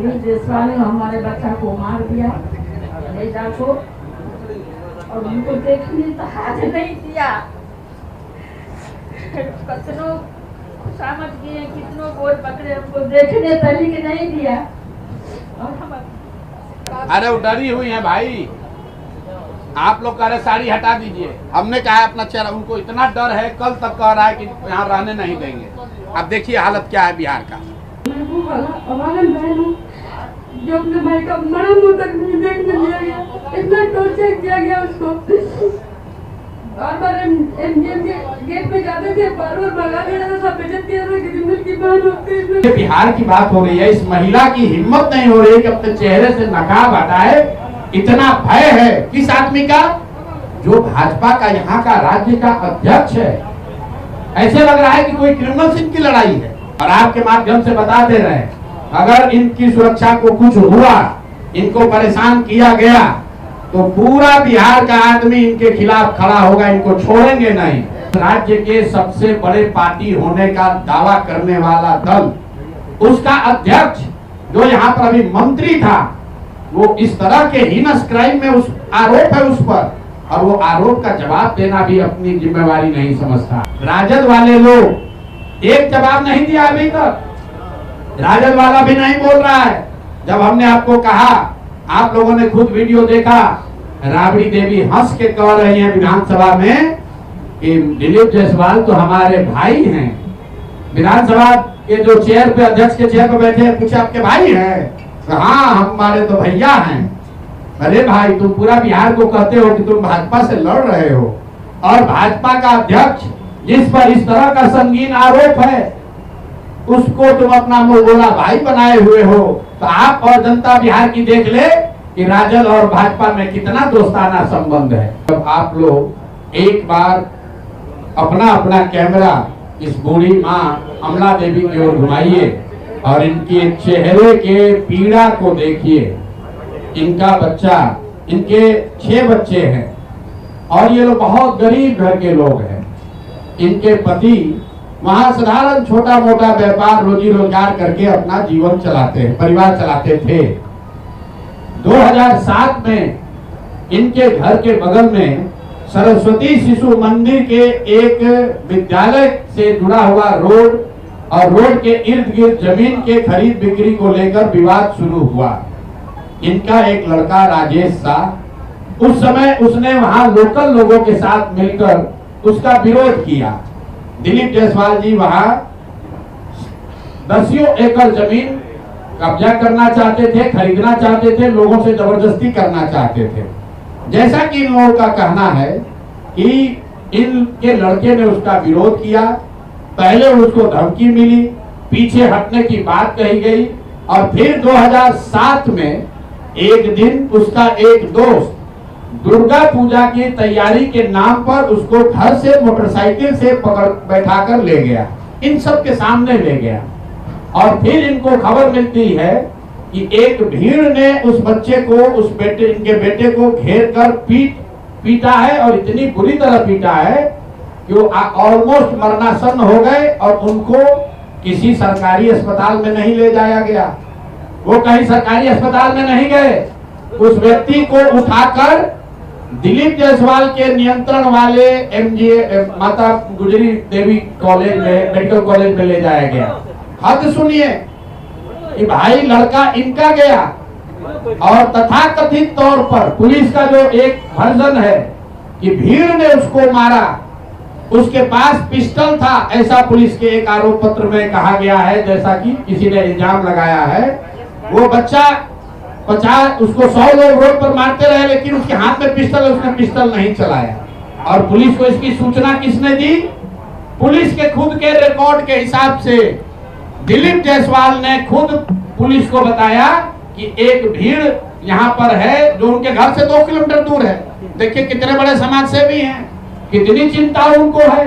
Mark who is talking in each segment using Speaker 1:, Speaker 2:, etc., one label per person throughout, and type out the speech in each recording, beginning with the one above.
Speaker 1: दिलीप जायसवाल ने हमारे बच्चा को मार दिया, बेटा को, और उनको देखने तो हाथ नहीं दिया। कितनों समझ गए, कितनों गोर पकड़े, हमको देखने तरीके नहीं दिया। और हम
Speaker 2: अरे वो डरी हुई है भाई, आप लोग कह रहे साड़ी हटा दीजिए, हमने कहा है अपना चेहरा, उनको इतना डर है, कल तक कह रहा है कि यहाँ रहने नहीं देंगे। अब देखिए हालत क्या है बिहार का।
Speaker 1: जो अपने भाई का मरा मुंह तक नहीं देखने दिया गया, इतना टॉर्चर किया गया उसको। बार-बार एमजीएम के गेट पे जाते थे, बार-बार भगा देता था, सब बेइज्जत किया था, क्रिमिनल की बात होती है।
Speaker 2: बिहार की बात हो रही है, इस महिला की हिम्मत नहीं हो रही कि अपने चेहरे से नकाब हटाए। इतना भय है किस आदमी का, जो भाजपा का यहाँ का राज्य का अध्यक्ष है। ऐसे लग रहा है कि कोई क्रिमिनल सिंह की लड़ाई है। और आपके माध्यम से बता दे रहे हैं, अगर इनकी सुरक्षा को कुछ हुआ, इनको परेशान किया गया, तो पूरा बिहार का आदमी इनके खिलाफ खड़ा होगा, इनको छोड़ेंगे नहीं। राज्य के सबसे बड़े पार्टी होने का दावा करने वाला दल, उसका अध्यक्ष जो यहाँ पर अभी मंत्री था, वो इस तरह के हीनस क्राइम में उस आरोप है उस पर, और वो आरोप का जवाब देना भी अपनी जिम्मेवारी नहीं समझता। राजद वाले लोग एक जवाब नहीं दिया अभी तक, राजद वाला भी नहीं बोल रहा है। जब हमने आपको कहा, आप लोगों ने खुद वीडियो देखा, राबड़ी देवी हंस के कह रही हैं विधानसभा में कि दिलीप जायसवाल तो हमारे भाई हैं। विधानसभा के जो चेयर पे, अध्यक्ष के चेयर पे बैठे, पूछे आपके भाई हैं? हाँ, हमारे तो भैया हैं। अरे भाई, तुम पूरा बिहार को कहते हो कि तुम भाजपा से लड़ रहे हो, और भाजपा का अध्यक्ष जिस पर इस तरह का संगीन आरोप है, उसको तुम अपना मुंहबोला भाई बनाए हुए हो। तो आप और जनता बिहार की देख ले कि राजद और भाजपा में कितना दोस्ताना संबंध है। जब आप लोग एक बार अपना अपना कैमरा इस बूढ़ी माँ अमला देवी की ओर घुमाइए और इनके चेहरे के पीड़ा को देखिए। इनका बच्चा, इनके 6 बच्चे हैं, और ये लोग बहुत गरीब घर के लोग हैं। इनके पति वहां साधारण छोटा मोटा व्यापार, रोजी रोजगार करके अपना जीवन चलाते हैं, परिवार चलाते थे। 2007 में इनके घर के बगल में सरस्वती शिशु मंदिर के एक विद्यालय से जुड़ा हुआ रोड, और रोड के इर्द गिर्द जमीन के खरीद बिक्री को लेकर विवाद शुरू हुआ। इनका एक लड़का राजेश शाह, उस समय उसने वहां लोकल लोगों के साथ मिलकर उसका विरोध किया। दिलीप जायसवाल जी वहां 10 एकड़ जमीन कब्जा करना चाहते थे, खरीदना चाहते थे, लोगों से जबरदस्ती करना चाहते थे। जैसा कि इन लोगों का कहना है कि इनके लड़के ने उसका विरोध किया, पहले उसको धमकी मिली, पीछे हटने की बात कही गई, और फिर 2007 में एक दिन उसका एक दोस्त दुर्गा पूजा की तैयारी के नाम पर उसको घर से मोटरसाइकिल से पकड़ बैठाकर ले गया, इन सब के सामने ले गया। और फिर इनको खबर मिलती है कि एक भीड़ ने उस बच्चे को, इनके बेटे को घेर कर पीटा है, और इतनी बुरी तरह पीटा है कि वो ऑलमोस्ट मरणासन हो गए, और उनको किसी सरकारी अस्पताल में नहीं ले जाया गया। वो कहीं सरकारी अस्पताल में नहीं गए, उस व्यक्ति को उठाकर दिलीप जायसवाल के नियंत्रण वाले एमजीए माता गुजरी देवी कॉलेज में, मेडिकल कॉलेज में ले जाया गया। हद सुनिए कि भाई लड़का इनका गया, और तथाकथित तौर पर पुलिस का जो एक वर्जन है कि भीड़ ने उसको मारा, उसके पास पिस्टल था, ऐसा पुलिस के एक आरोप पत्र में कहा गया है, जैसा कि किसी ने इल्जाम लगाया है। वो बच्चा 50, उसको 100 लोग रोड पर मारते रहे, लेकिन उसके हाथ में पिस्टल है, उसने पिस्टल नहीं चलाया। और पुलिस को इसकी सूचना किसने दी? पुलिस के खुद के रिकॉर्ड के हिसाब से दिलीप जायसवाल ने खुद पुलिस को बताया कि एक भीड़ यहाँ पर है जो उनके घर से 2 किलोमीटर दूर है। देखिए कितने बड़े समाज सेवी हैं, कितनी चिंता उनको है।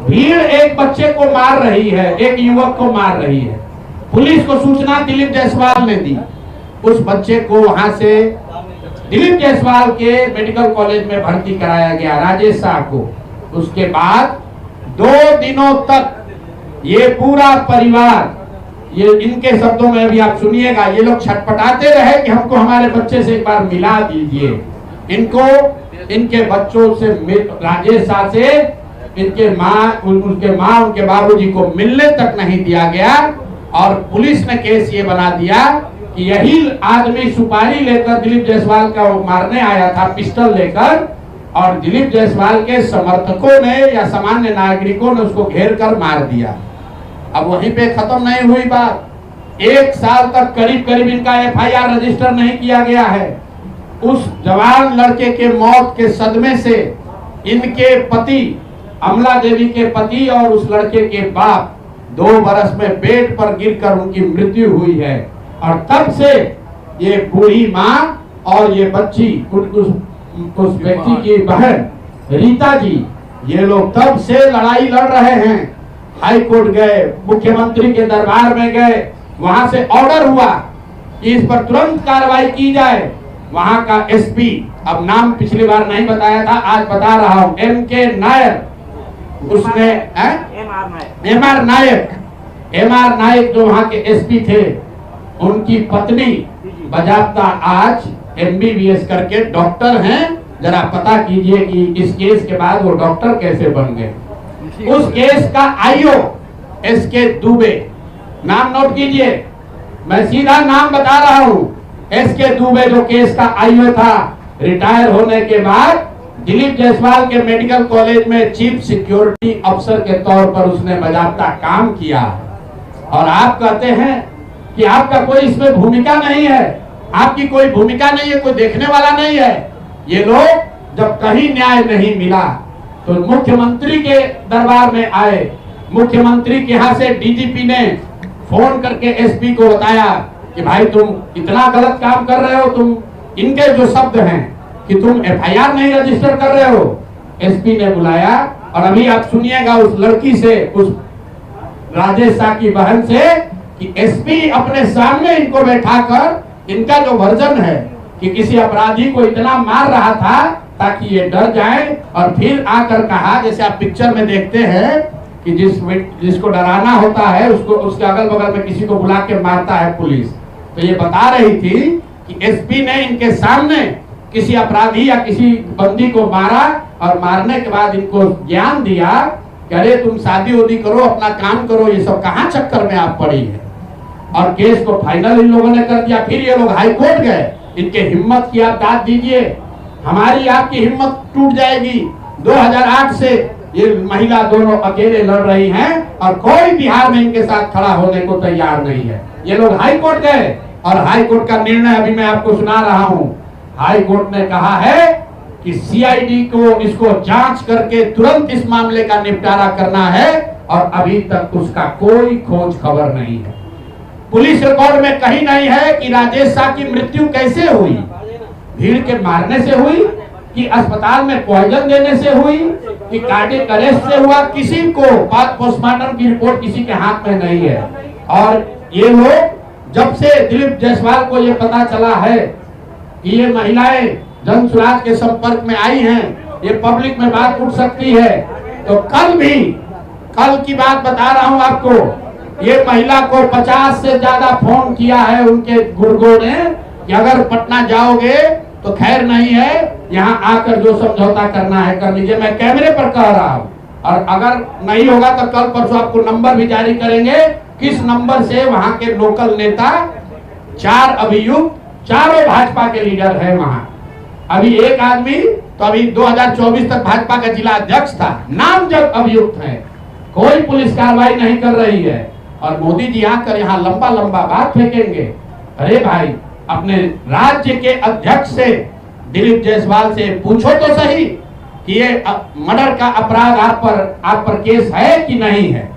Speaker 2: भीड़ एक बच्चे को मार रही है, एक युवक को मार रही है। पुलिस को सूचना दिलीप जायसवाल ने दी, उस बच्चे को वहां से दिलीप जायसवाल के मेडिकल कॉलेज में भर्ती कराया गया, राजेश शाह को। उसके बाद 2 दिनों तक ये पूरा परिवार ये इनके शब्दों में भी आप सुनिएगा, ये लोग छटपटाते रहे कि हमको हमारे बच्चे से एक बार मिला दीजिए। इनको इनके बच्चों से राजेश शाह से उनके माँ उनके बाबूजी को मिलने तक नहीं दिया गया और पुलिस ने केस ये बना दिया कि यही आदमी सुपारी लेकर दिलीप जायसवाल का मारने आया था पिस्टल लेकर, और दिलीप जायसवाल के समर्थकों ने या सामान्य नागरिकों ने उसको घेर कर मार दिया। अब वहीं पे खत्म नहीं हुई बात, 1 साल तक करीब करीब इनका FIR रजिस्टर नहीं किया गया है। उस जवान लड़के के मौत के सदमे से इनके पति अमला देवी के पति और उस लड़के के बाप 2 बरस में बेड पर गिरकर उनकी मृत्यु हुई है। और तब से ये बूढ़ी माँ और ये बच्ची उस व्यक्ति की बहन रीता जी, ये लोग तब से लड़ाई लड़ रहे हैं। हाई कोर्ट गए, मुख्यमंत्री के दरबार में गए, वहां से ऑर्डर हुआ कि इस पर तुरंत कार्रवाई की जाए। वहां का SP, अब नाम पिछली बार नहीं बताया था, आज बता रहा हूं, MK नायर, उसने MR नायक जो वहां के SP थे, उनकी पत्नी बजाबता आज MBBS करके डॉक्टर हैं। जरा पता कीजिए कि इस केस के बाद वो डॉक्टर कैसे बन गए। उस केस का IO SK दुबे, नाम नोट कीजिए, मैं सीधा नाम बता रहा हूं। SK दुबे जो केस का IO था, रिटायर होने के बाद दिलीप जायसवाल के मेडिकल कॉलेज में चीफ सिक्योरिटी अफसर के तौर पर उसने बजाबता काम किया। और आप कहते हैं कि आपका कोई इसमें भूमिका नहीं है, आपकी कोई भूमिका नहीं है, कोई देखने वाला नहीं है। ये लोग जब कहीं न्याय नहीं मिला तो मुख्यमंत्री के दरबार में आए। मुख्यमंत्री के यहाँ से DGP ने फोन करके SP को बताया कि भाई तुम इतना गलत काम कर रहे हो, तुम इनके जो शब्द हैं कि तुम FIR नहीं रजिस्टर कर रहे हो। SP ने बुलाया और अभी आप सुनिएगा उस लड़की से, उस राजेश शाह की बहन से, कि SP अपने सामने इनको बैठाकर इनका जो वर्जन है कि किसी अपराधी को इतना मार रहा था ताकि ये डर जाए, और फिर आकर कहा, जैसे आप पिक्चर में देखते हैं कि जिसको डराना होता है उसको उसके अगल बगल में किसी को बुला के मारता है पुलिस। तो ये बता रही थी कि SP ने इनके सामने किसी अपराधी या किसी बंदी को मारा और मारने के बाद इनको ज्ञान दिया कि अरे तुम शादी उदी करो, अपना काम करो, ये सब कहाँ चक्कर में आप पड़ी है। और केस को फाइनल इन लोगों ने कर दिया। फिर ये लोग हाई कोर्ट गए, इनके हिम्मत की आप दाद दीजिए, हमारी आपकी हिम्मत टूट जाएगी। 2008 से ये महिला दोनों अकेले लड़ रही हैं और कोई बिहार में इनके साथ खड़ा होने को तैयार नहीं है। ये लोग हाई कोर्ट गए और हाई कोर्ट का निर्णय अभी मैं आपको सुना रहा हूं। हाई कोर्ट ने कहा है कि CID को इसको जांच करके तुरंत इस मामले का निपटारा करना है, और अभी तक उसका कोई खोज खबर नहीं है। पुलिस रिकॉर्ड में कहीं नहीं है कि राजेश शाह की मृत्यु कैसे हुई, भीड़ के मारने से हुई कि अस्पताल में पॉइजन देने से हुई कि कार्डियक अरेस्ट से हुआ, किसी को पोस्टमार्टम की रिपोर्ट किसी के हाथ में नहीं है। और ये लोग जब से दिलीप जायसवाल को ये पता चला है कि ये महिलाएं जन सुराज के संपर्क में आई हैं, ये पब्लिक में बात उठ सकती है, तो कल की बात बता रहा हूं आपको, ये महिला को 50 से ज्यादा फोन किया है उनके गुर्गों ने कि अगर पटना जाओगे तो खैर नहीं है, यहाँ आकर जो समझौता करना है कर लीजिए। मैं कैमरे पर कह रहा हूँ, और अगर नहीं होगा तो कल परसों आपको नंबर भी जारी करेंगे किस नंबर से वहां के लोकल नेता, 4 अभियुक्त, चारों भाजपा के लीडर है वहां। अभी एक आदमी तो अभी 2024 तक भाजपा का जिला अध्यक्ष था, नामजद अभियुक्त है, कोई पुलिस कार्रवाई नहीं कर रही है। और मोदी जी आकर यहाँ लंबा लंबा बात फेंकेंगे। अरे भाई, अपने राज्य के अध्यक्ष से, दिलीप जायसवाल से पूछो तो सही कि ये मर्डर का अपराध आप पर केस है कि नहीं है।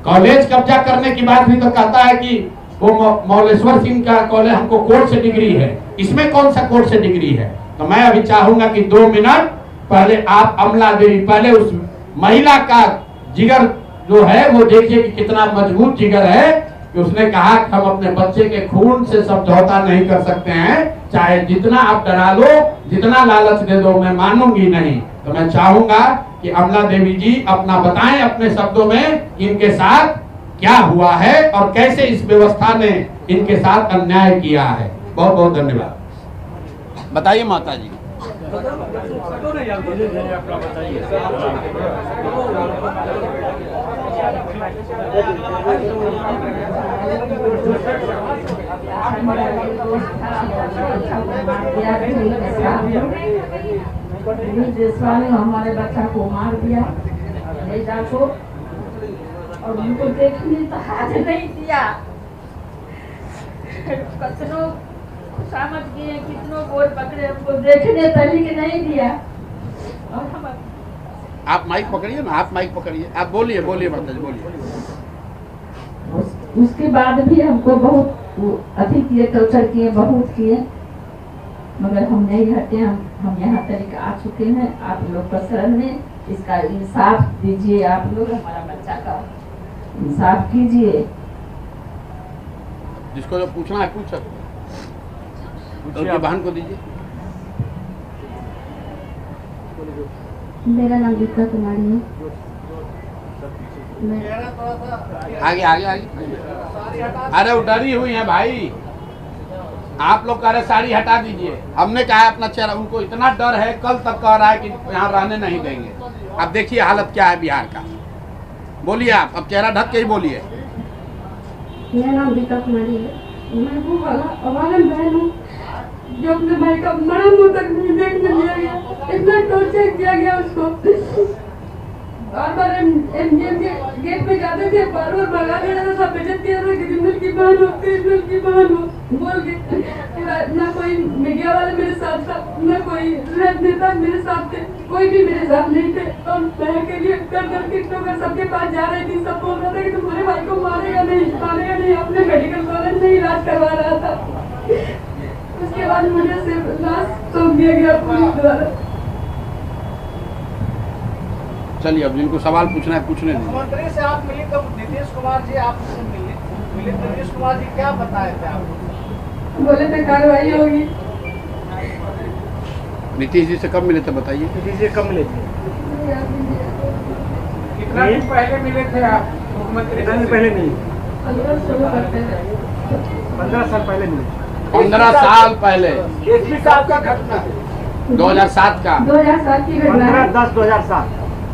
Speaker 2: कॉलेज कब्जा करने की बात भी तो कहता है कि वो मौलेश्वर सिंह का कॉलेज हमको कोर्ट से डिग्री है, इसमें कौन सा कोर्ट से डिग्री है। तो मैं अभी चाहूंगा कि 2 मिनट पहले आप अमला देवी, पहले उस महिला का जिगर जो है वो देखिए कि कितना मजबूत जिगर है कि उसने कहा कि हम अपने बच्चे के खून से समझौता नहीं कर सकते हैं, चाहे जितना आप डरा लो, जितना लालच दे दो, मैं मानूंगी नहीं। तो मैं चाहूंगा कि अमला देवी जी अपना बताएं अपने शब्दों में, इनके साथ क्या हुआ है और कैसे इस व्यवस्था ने इनके साथ अन्याय किया है। बहुत बहुत धन्यवाद। बताइए माता जी।
Speaker 1: हमारे बच्चा को मार दिया बेटा को, और उनको देखने तो हाथ नहीं दिया। कतनों समझ गए, कितनों गोर पकड़े, हमको देखने तक नहीं दिया। और हम
Speaker 2: आप माइक पकड़िए ना, आप माइक पकड़िए, आप बोलिए बोलिए माता जी बोलिए।
Speaker 1: उसके बाद भी हमको बहुत अधिक किए, टॉर्चर किए, बहुत किए, मगर हम नहीं हटे। हम यहाँ तक आ चुके हैं। आप लोग का शरण में इसका इंसाफ दीजिए। आप लोग हमारा बच्चा का इंसाफ कीजिए।
Speaker 2: जिसको जो पूछना है पूछ सकते, उनकी बहन को दीजिए।
Speaker 1: मेरा नाम गीता कुमारी है।
Speaker 2: आगे आगे आगे। अरे वो डरी हुई है भाई, आप लोग कह रहे साड़ी हटा दीजिए। हमने कहा अपना चेहरा, उनको इतना डर है, कल तक कह रहा है कि यहाँ रहने नहीं देंगे। अब देखिए हालत क्या है बिहार का। बोलिए आप, अब चेहरा ढक के ही बोलिए।
Speaker 1: मेरा नाम गीता कुमारी है। मैं वो वाला बहन हूँ जो अपने भाई का मरा मुँह तक नहीं देखने लिया गया। इतना टॉर्चर किया गया उसको। बार बार एमजीएम के गेट पे जाते थे, बार बार भगा देना था, सब बेइज्जत किया था कि दिल की बहन हो, दिल की बहन हो बोल के। ना कोई मीडिया वाले मेरे साथ था, ना कोई नेता मेरे साथ थे, कोई भी मेरे साथ नहीं थे। और बहन के लिए कर कर सबके पास जा रही थी। सब बोल रहा था कि तुम्हारे भाई को मारेगा नहीं, अपने मेडिकल कॉलेज में इलाज करवा रहा था। उसके बाद मुझे सिर्फ लाश सौंप दिया गया पुलिस द्वारा।
Speaker 2: चलिए अब जिनको सवाल पूछना है पूछने दीजिए।
Speaker 3: मुख्यमंत्री से आप मिले तो नीतीश कुमार जी आपसे मिले तो नीतीश कुमार जी क्या बताए थे आपको?
Speaker 1: बोले थे कार्रवाई होगी।
Speaker 2: नीतीश जी से कब मिले थे बताइए।
Speaker 3: नीतीश जी कब मिले थे?
Speaker 4: कितना दिन पहले मिले थे आप मुख्यमंत्री?
Speaker 3: कितना दिन पहले नहीं,
Speaker 4: 15 साल पहले मिले।
Speaker 2: 15 साल पहले
Speaker 3: एसपी साहब का घटना
Speaker 2: 2007 का
Speaker 1: 2007 की घटना है।
Speaker 3: 15/10/2007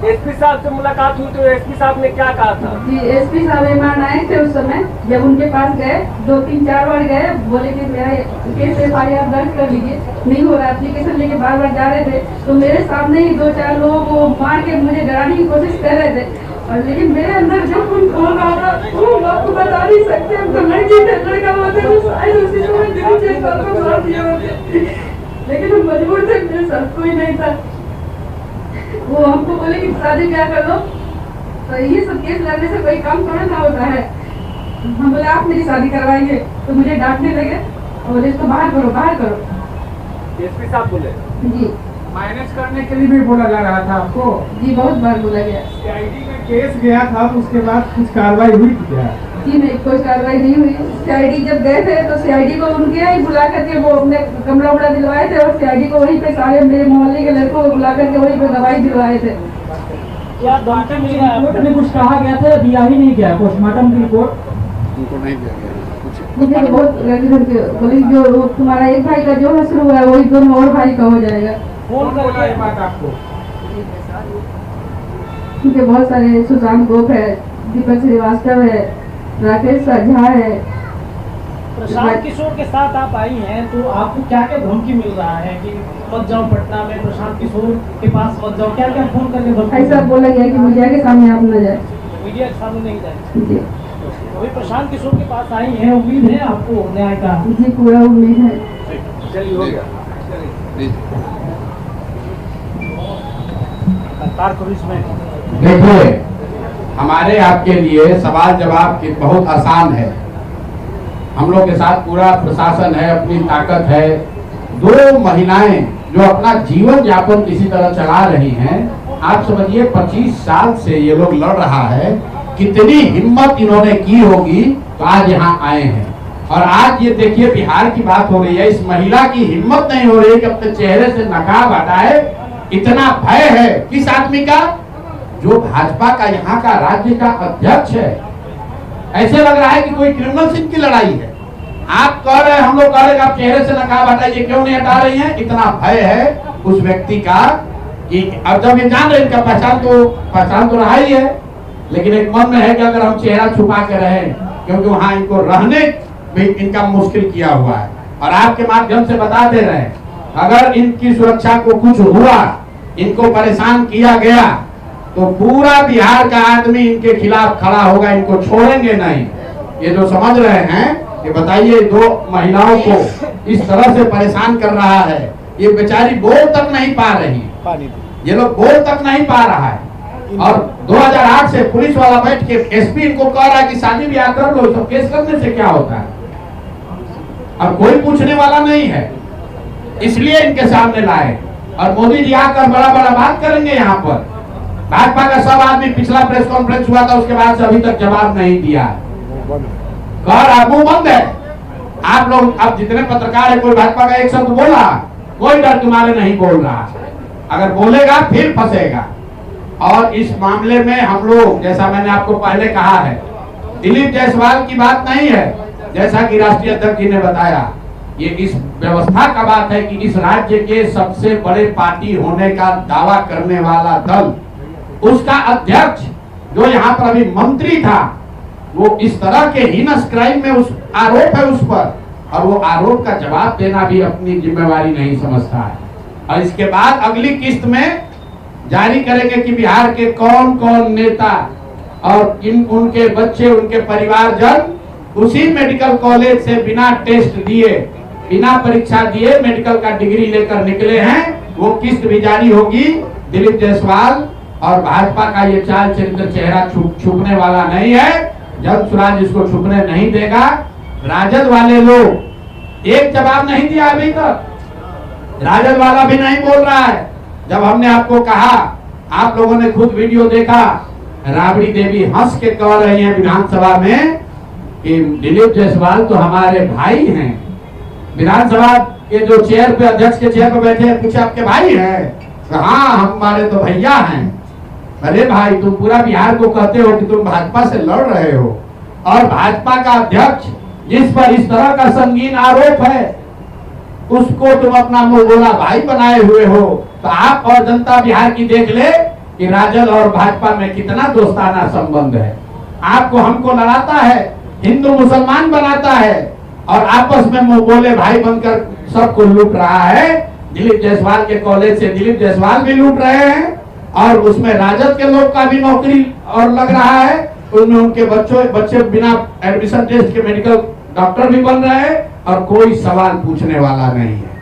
Speaker 3: एसपी साहब से मुलाकात हुई तो एसपी साहब ने क्या कहा था?
Speaker 1: जी, एसपी साहब ईमान आए थे उस समय। जब उनके पास गए 2-3-4 बार गए, बोले कि मेरा केस FIR दर्ज कर लीजिए। नहीं हो रहा, एप्लीकेशन लेके बार बार जा रहे थे। तो मेरे सामने ही 2-4 लोगों को मार के मुझे डराने की कोशिश कर रहे थे। और लेकिन मेरे अंदर जो खून खौल रहा था वो आपको बता नहीं सकते। हम तो लड़की थे, लड़का होते तो शायद उसी समय दिल से मार दिए होते, लेकिन हम मजबूर थे, मेरे साथ कोई नहीं था। वो हमको बोले कि शादी ब्याह कर लो। तो ये सब केस लड़ने से कोई काम थोड़ा ना होता है। हम बोले आप मेरी शादी करवाएंगे, तो मुझे डांटने लगे और इसको बाहर करो, बाहर करो।
Speaker 3: एसपी साहब बोले
Speaker 1: जी,
Speaker 4: माइनस करने के लिए भी बोला जा रहा था आपको?
Speaker 1: जी बहुत बार बोला गया।
Speaker 4: CID में केस गया था तो उसके बाद कुछ कार्रवाई हुई थी क्या?
Speaker 1: जी नहीं, कोई कार्रवाई नहीं हुई। CID जब गए थे तो CID को उनके यहाँ ही बुला करके वो अपने कमरा उमरा दिलवाए थे, और CID को वहीं पे सारे मेरे मोहल्ले के लड़कों को बुला करके वहीं पे दवाई दिलवाए थे।
Speaker 3: क्या डॉक्टर
Speaker 4: रिपोर्ट में कुछ कहा गया था, दिया ही नहीं गया पोस्टमार्टम की रिपोर्ट?
Speaker 2: उनको नहीं दिया गया कुछ।
Speaker 1: मुझे तो बहुत बोली जो तुम्हारा एक भाई का जो हसर हुआ है वही दोनों और भाई का हो जाएगा।
Speaker 4: कौन बोला ये बात आपको?
Speaker 1: क्योंकि बहुत सारे सुशांत गोप है, दीपक श्रीवास्तव है, राकेश झा है।
Speaker 5: प्रशांत किशोर के साथ आप आई हैं तो आपको क्या क्या धमकी मिल रहा है कि मत जाओ पटना में, प्रशांत किशोर के पास मत जाओ? क्या क्या फोन करके धमकी?
Speaker 1: ऐसा बोला गया कि मीडिया के सामने आप न जाए।
Speaker 5: मीडिया के सामने नहीं जाए।
Speaker 1: जी,
Speaker 5: अभी प्रशांत किशोर के पास आई हैं, उम्मीद है आपको न्याय का?
Speaker 1: जी पूरा उम्मीद है।
Speaker 3: चलिए हो गया।
Speaker 2: देखिए हमारे आपके लिए सवाल जवाब की बहुत आसान है। हम लोग के साथ पूरा प्रशासन है, अपनी ताकत है। 2 महिलाएं जो अपना जीवन यापन किसी तरह चला रही हैं, आप समझिए 25 साल से ये लोग लड़ रहा है। कितनी हिम्मत इन्होंने की होगी तो आज यहाँ आए हैं। और आज ये देखिए बिहार की बात हो रही है, इस महिला की हिम्मत नहीं हो रही कि अपने चेहरे से नकाब हटाए। इतना भय है किस आदमी का? जो भाजपा का यहाँ का राज्य का अध्यक्ष है। ऐसे लग रहा है कि कोई क्रिमिनल सिंह की लड़ाई है। आप कह रहे हैं, हम लोग कह रहे हैं आप चेहरे से नकाब हटाइए, क्यों नहीं हटा रही हैं? इतना भय है उस व्यक्ति का कि अब जब ये जान रहे इनका पहचान तो रहा ही है, लेकिन एक मन में है कि अगर हम चेहरा छुपा के रहें, क्योंकि वहां इनको रहने में इनका मुश्किल किया हुआ है। और आपके माध्यम से बता दे रहे हैं, अगर इनकी सुरक्षा को कुछ हुआ, इनको परेशान किया गया, तो पूरा बिहार का आदमी इनके खिलाफ खड़ा होगा, इनको छोड़ेंगे नहीं। ये जो समझ रहे हैं कि बताइए 2 महिलाओं को इस तरह से परेशान कर रहा है, ये बेचारी बोल तक नहीं पा रही, ये लोग बोल तक नहीं पा रहा है। और 2008 से पुलिस वाला बैठ के एसपी इनको कह रहा है कि शादी ब्याह कर लो, सब केस करने से क्या होता है। अब कोई पूछने वाला नहीं है, इसलिए इनके सामने लाए। और मोदी जी आकर बड़ा बड़ा बात करेंगे यहाँ पर। भाजपा का सब आदमी, पिछला प्रेस कॉन्फ्रेंस हुआ था उसके बाद से अभी तक जवाब नहीं दिया। मुंह बंद है। आप लोग, अब जितने पत्रकार है, कोई भाजपा का एक शब्द बोला, कोई डर के मारे नहीं बोल रहा। अगर बोलेगा फिर फंसेगा। और इस मामले में हम लोग, जैसा मैंने आपको पहले कहा है, दिलीप जायसवाल की बात नहीं है, जैसा कि राष्ट्रीय अध्यक्ष जी ने बताया, ये इस व्यवस्था का बात है कि इस राज्य के सबसे बड़े पार्टी होने का दावा करने वाला दल, उसका अध्यक्ष जो यहाँ पर अभी मंत्री था, वो इस तरह के हीनस क्राइम में उस आरोप है उस पर, और वो आरोप का जवाब देना भी अपनी जिम्मेवारी नहीं समझता है। और इसके बाद अगली किस्त में जारी करेंगे कि बिहार के कौन कौन नेता और उनके बच्चे, उनके परिवारजन उसी मेडिकल कॉलेज से बिना टेस्ट दिए, बिना परीक्षा दिए मेडिकल का डिग्री लेकर निकले हैं। वो किस्त भी जारी होगी। दिलीप जायसवाल और भाजपा का ये चाल चरित्र चेहरा छुपने वाला नहीं है। जन स्वराज इसको छुपने नहीं देगा। राजद वाले लोग एक जवाब नहीं दिया अभी तक, राजद वाला भी नहीं बोल रहा है। जब हमने आपको कहा, आप लोगों ने खुद वीडियो देखा, राबड़ी देवी हंस के कह रही हैं विधानसभा में कि दिलीप जायसवाल तो हमारे भाई हैं। विधानसभा के जो चेयर पे, अध्यक्ष के चेयर पे बैठे हैं, पूछे आपके भाई हैं? हाँ, हमारे तो भैया हैं। अरे भाई, तुम पूरा बिहार को कहते हो कि तुम भाजपा से लड़ रहे हो, और भाजपा का अध्यक्ष जिस पर इस तरह का संगीन आरोप है, उसको तुम अपना मुंह बोला भाई बनाए हुए हो। तो आप और जनता बिहार की देख ले कि राजद और भाजपा में कितना दोस्ताना संबंध है। आपको हमको लड़ाता है, हिंदू मुसलमान बनाता है, और आपस में मुंह बोले भाई बनकर सबको लूट रहा है। दिलीप जायसवाल के कॉलेज से दिलीप जायसवाल भी लूट रहे हैं, और उसमें राजद के लोग का भी नौकरी और लग रहा है। उनमें उनके बच्चे बिना एडमिशन टेस्ट के मेडिकल डॉक्टर भी बन रहे हैं, और कोई सवाल पूछने वाला नहीं है।